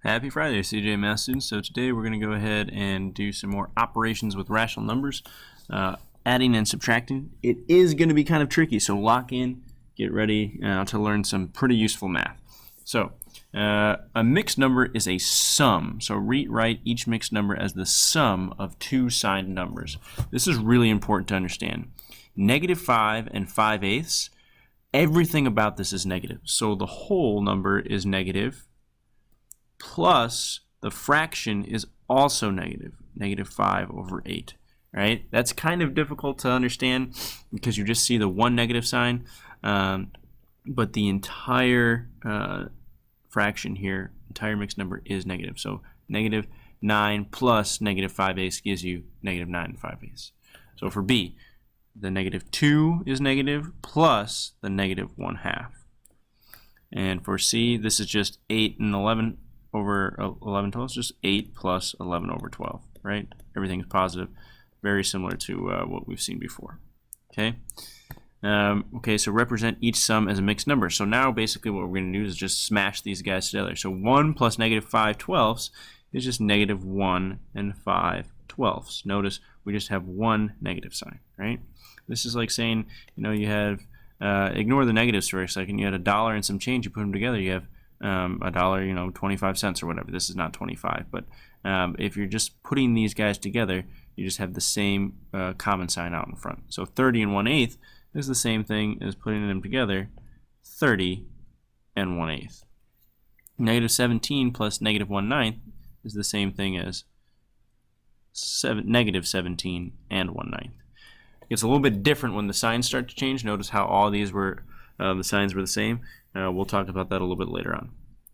Happy Friday, CJ Math students. So today we're going to go ahead and do some more operations with rational numbers, adding and subtracting. It is going to be kind of tricky, so lock in, get ready to learn some pretty useful math. So a mixed number is a sum. So write each mixed number as the sum of two signed numbers. This is really important to understand. -5 and 5/8, everything about this is negative. So the whole number is negative, plus the fraction is also negative, -5/8, right? That's kind of difficult to understand because you just see the one negative sign, but the entire fraction here, entire mixed number, is negative. So -9 plus -5/8 gives you -9 5/8. So for B, the -2 is negative plus the -1/2. And for C, this is just 8 and 11 over 11 12. It's just 8 plus 11 over 12, right? Everything's positive, very similar to what we've seen before. Okay. Okay, so represent each sum as a mixed number. So now basically what we're going to do is just smash these guys together. So 1 plus -5/12 is just -1 and 5/12. Notice we just have one negative sign, right? This is like saying, you have, ignore the negatives for a second. You had $1 and some change, you put them together, you have $1, 25 cents or whatever. This is not 25, but if you're just putting these guys together, you just have the same common sign out in front. So 30 and 1/8 is the same thing as putting them together, 30 and 1/8. -17 plus -1/9 is the same thing as -17 and 1/9. It's a little bit different when the signs start to change. Notice how all these were, the signs were the same. We'll talk about that a little bit later on.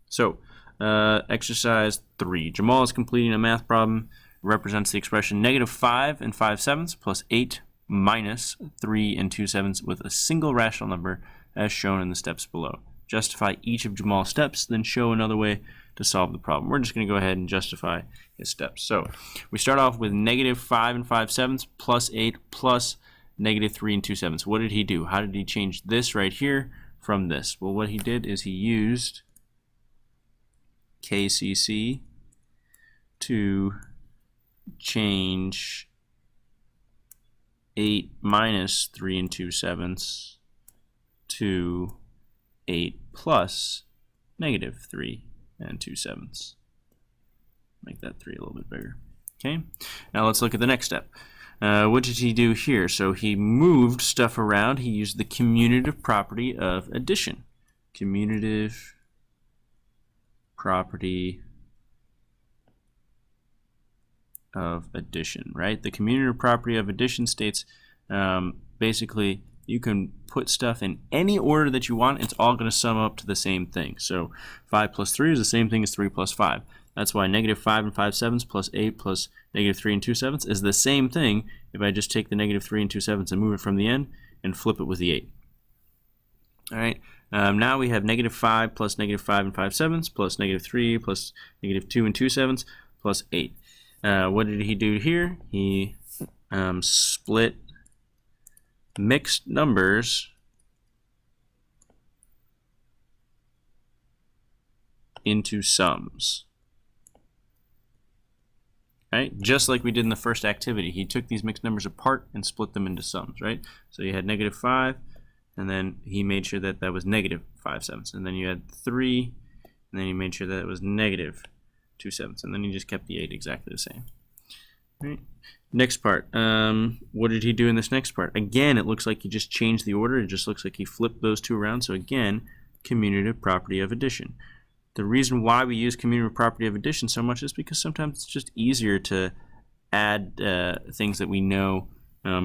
So, exercise 3. Jamal is completing a math problem. Represents the expression -5 and 5/7 plus 8 minus 3 and 2/7 with a single rational number as shown in the steps below. Justify each of Jamal's steps, then show another way to solve the problem. We're just going to go ahead and justify his steps. So, we start off with -5 and 5/7 plus 8 plus -3 and 2/7. What did he do? How did he change this right here from this? Well, what he did is he used KCC to change 8 minus 3 and 2/7 to 8 plus -3 and 2/7. Make that 3 a little bit bigger. Okay, now let's look at the next step. What did he do here? So he moved stuff around. He used the commutative property of addition. Commutative property of addition, right? The commutative property of addition states basically you can put stuff in any order that you want. It's all going to sum up to the same thing. So 5 plus 3 is the same thing as 3 plus 5. That's why -5 and 5/7 plus 8 plus -3 and 2/7 is the same thing if I just take the -3 and 2/7 and move it from the end and flip it with the 8. All right. Now we have -5 plus -5 and 5/7 plus -3 plus -2 and 2/7 plus 8. What did he do here? He split mixed numbers into sums. Right? Just like we did in the first activity, he took these mixed numbers apart and split them into sums, right? So you had -5, and then he made sure that that was -5/7, and then you had 3, and then he made sure that it was -2/7, and then he just kept the 8 exactly the same. Right? Next part, what did he do in this next part? Again, it looks like he just changed the order. It just looks like he flipped those two around. So again, commutative property of addition. The reason why we use commutative property of addition so much is because sometimes it's just easier to add things that we know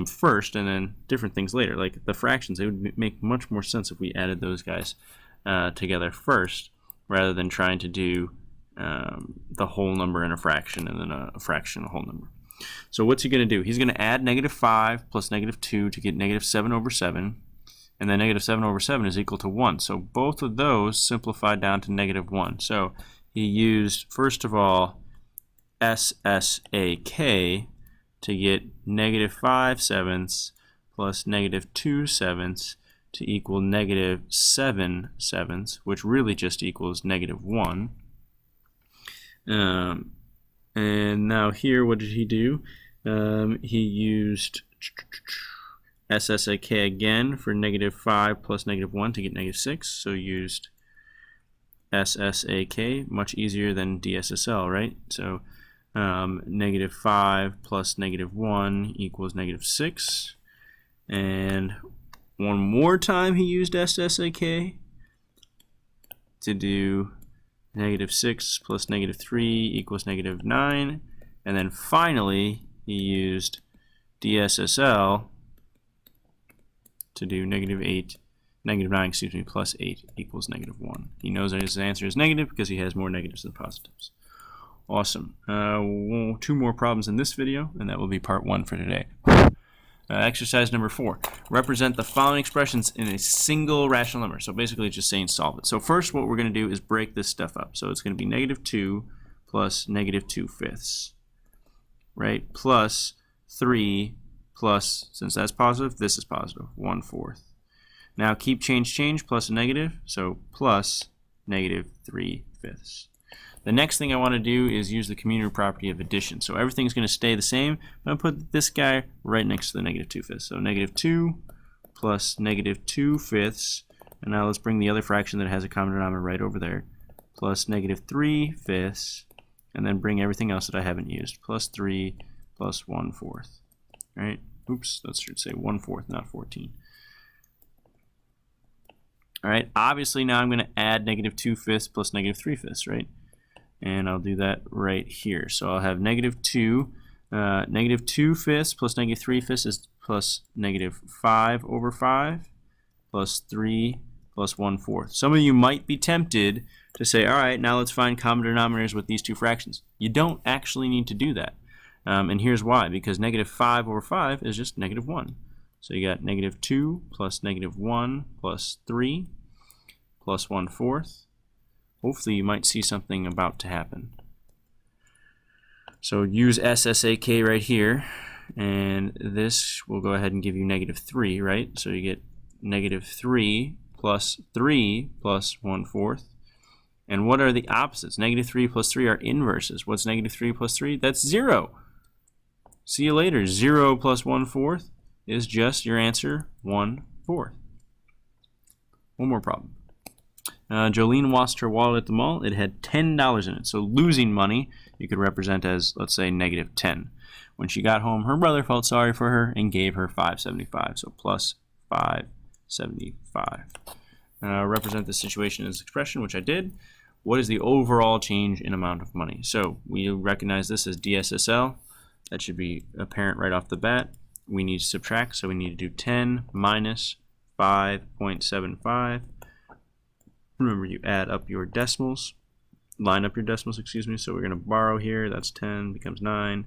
first and then different things later. Like the fractions, it would make much more sense if we added those guys together first rather than trying to do the whole number in a fraction and then a fraction and a whole number. So what's he going to do? He's going to add -5 plus -2 to get -7/7. And then -7/7 is equal to 1. So both of those simplify down to -1. So he used, first of all, SSAK to get -5/7 plus -2/7 to equal -7/7, which really just equals -1. And now here, what did he do? He used SSAK again for -5 plus -1 to get -6. So used SSAK, much easier than DSSL, right? So -5 plus -1 equals -6. And one more time he used SSAK to do -6 plus -3 equals -9. And then finally he used DSSL to do -9, plus 8 equals -1. He knows that his answer is negative because he has more negatives than positives. Awesome. 2 more problems in this video, and that will be part 1 for today. Exercise number 4. Represent the following expressions in a single rational number. So basically just saying solve it. So first what we're going to do is break this stuff up. So it's going to be -2 plus -2/5, right? Plus 3 plus, since that's positive, this is positive, 1/4. Now keep change plus a negative, so plus -3/5. The next thing I want to do is use the commutative property of addition. So everything's going to stay the same. I'm going to put this guy right next to the -2/5. So -2 plus -2/5. And now let's bring the other fraction that has a common denominator right over there. Plus -3/5. And then bring everything else that I haven't used. Plus 3 plus 1/4. Right? Oops, that should say 1/4, not 14. All right, obviously now I'm going to add -2/5 plus -3/5, right? And I'll do that right here. So I'll have -2. -2/5 plus -3/5 is plus -5/5 plus 3 plus 1/4. Some of you might be tempted to say, all right, now let's find common denominators with these two fractions. You don't actually need to do that. And here's why. Because -5/5 is just -1. So you got -2 plus -1 plus 3 plus 1/4. Hopefully you might see something about to happen. So use SSAK right here, and this will go ahead and give you -3, right? So you get -3 plus 3 plus 1/4. And what are the opposites? -3 plus 3 are inverses. What's -3 plus 3? That's 0. See you later. 0 plus 1/4 is just your answer, 1/4. One more problem. Jolene lost her wallet at the mall. It had $10 in it. So losing money you could represent as, let's say, -10. When she got home, her brother felt sorry for her and gave her $5.75. So plus $5.75. Represent the situation as expression, which I did. What is the overall change in amount of money? So we recognize this as DSSL. That should be apparent right off the bat. We need to subtract, so we need to do 10 minus 5.75. Remember, you add up your decimals, line up your decimals, excuse me. So we're going to borrow here. That's 10 becomes 9,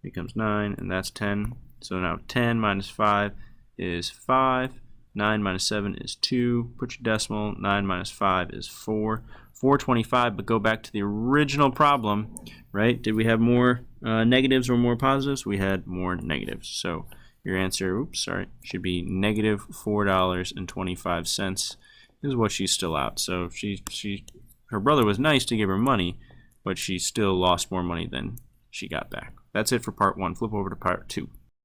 and that's 10. So now 10 minus 5 is 5. 9 minus 7 is 2. Put your decimal. 9 minus 5 is 4. 425, but go back to the original problem, right? Did we have more negatives or more positives? We had more negatives. So your answer, should be -$4.25 is what she's still out. So her brother was nice to give her money, but she still lost more money than she got back. That's it for part 1. Flip over to part 2.